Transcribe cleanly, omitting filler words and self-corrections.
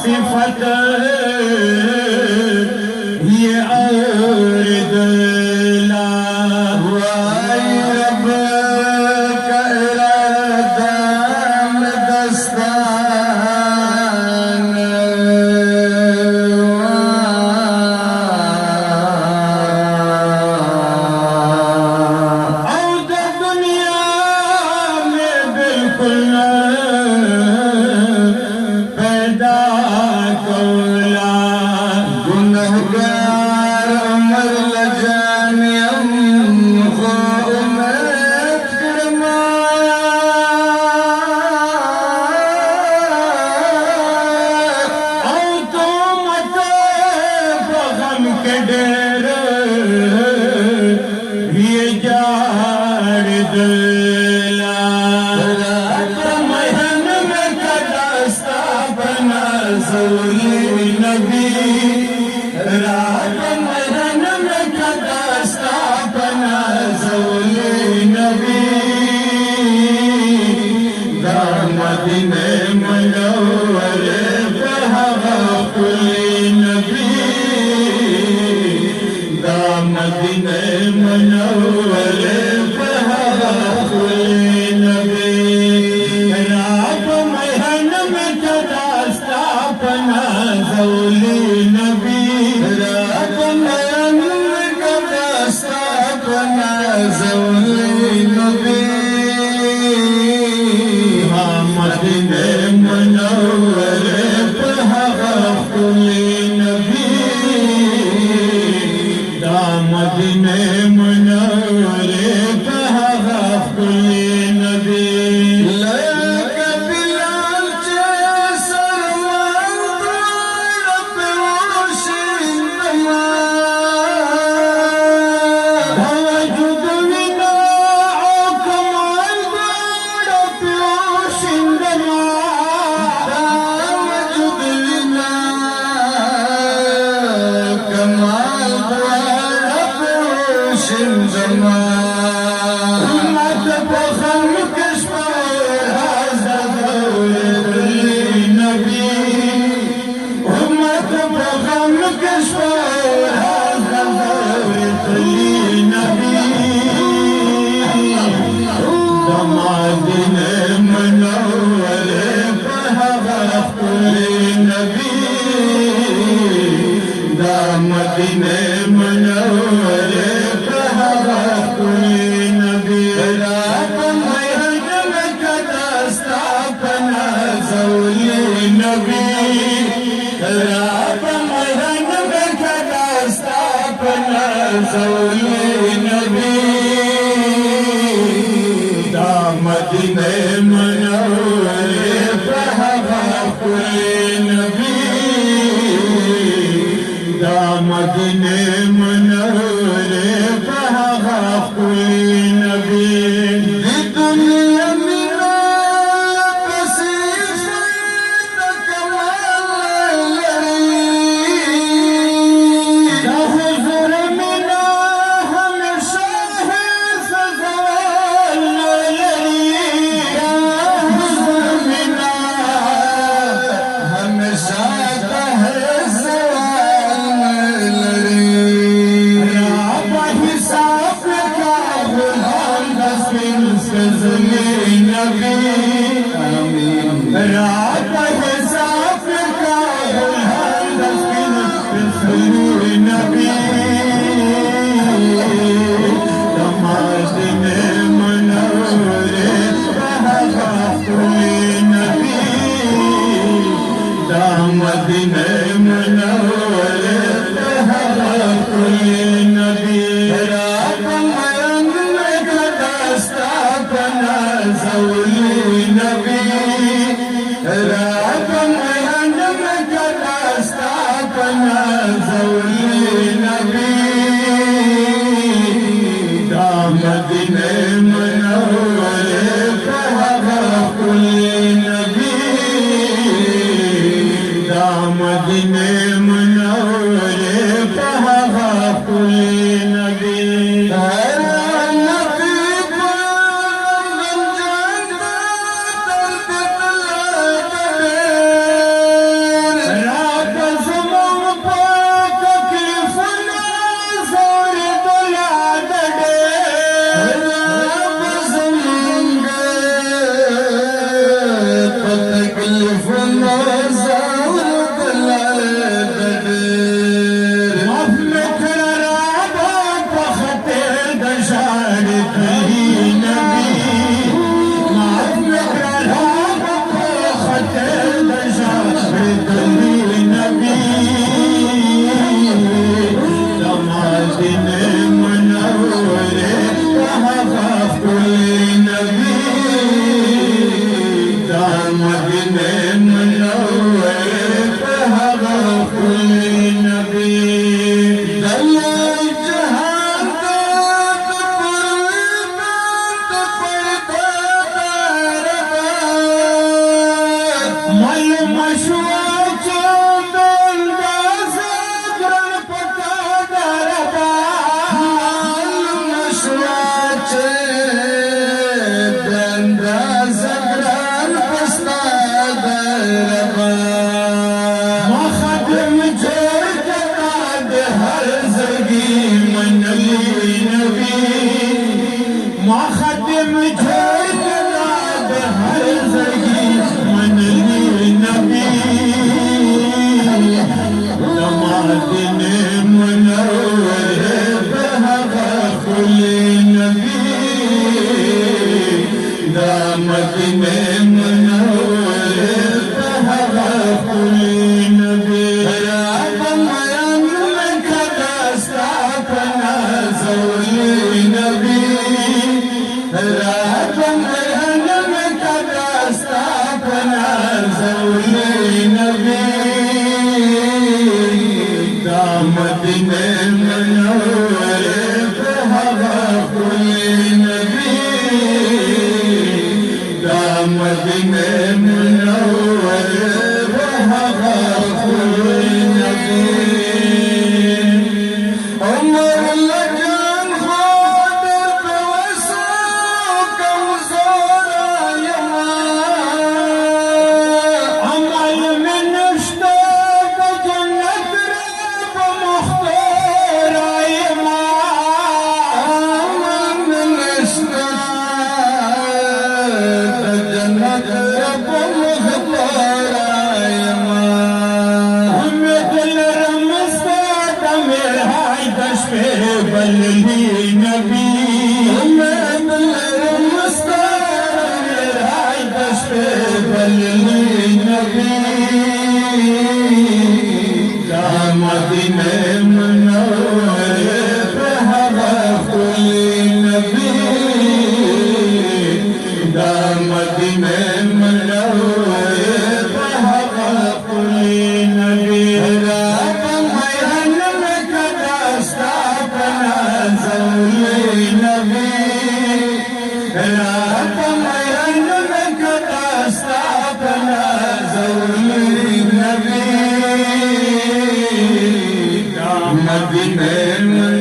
صفت ये और दिला वाई रब का इरादा दस्तान और दुनिया में बिल्कुल पैदा कोला गुनहगार उमर लजानियम खो उमर फिरमा और तो मत बगम के डेर ये जार दिला महन में कदास्ता बना ज़ौली नबी रात महन में कदास्ता बना ज़ौली नबी दामदीने मनव्वरे बहवा कुली नबी दामदीने मनव्वरे बहवा कुली नबी रात महन में कदास्ता बना ज़ौली नबी रात महन में कदास्ता बना ज़ौली नबी मदीने मनव्वरे बहवा कुली नबी दामदीने मनव्वरे बहवा कुली नबी दामदीने मनव्वरे बहवा कुली नबी दामदीने मनव्वरे बहवा कुली नबी रात महन में कदास्ता बना ज़ौली नबी रात महन में कदास्ता बना ज़ौली नबी दामदीने मनव्वरे बहवा कुली नबी दामदीने मनव्वरे बहवा कुली नबी दुनिया में बसी कमाल हुज़ूर मिला हमेशा है सज़ाल दामदीने मनव्वरे बहवा कुली नबी रात महन में कदास्ता बना ज़ौली नबी रात महन में कदास्ता बना ज़ौली नबी दामदीने मनव्वरे बहवा कुली नबी दामदीने मुनव्वरे पहागा कुली नबी Madinah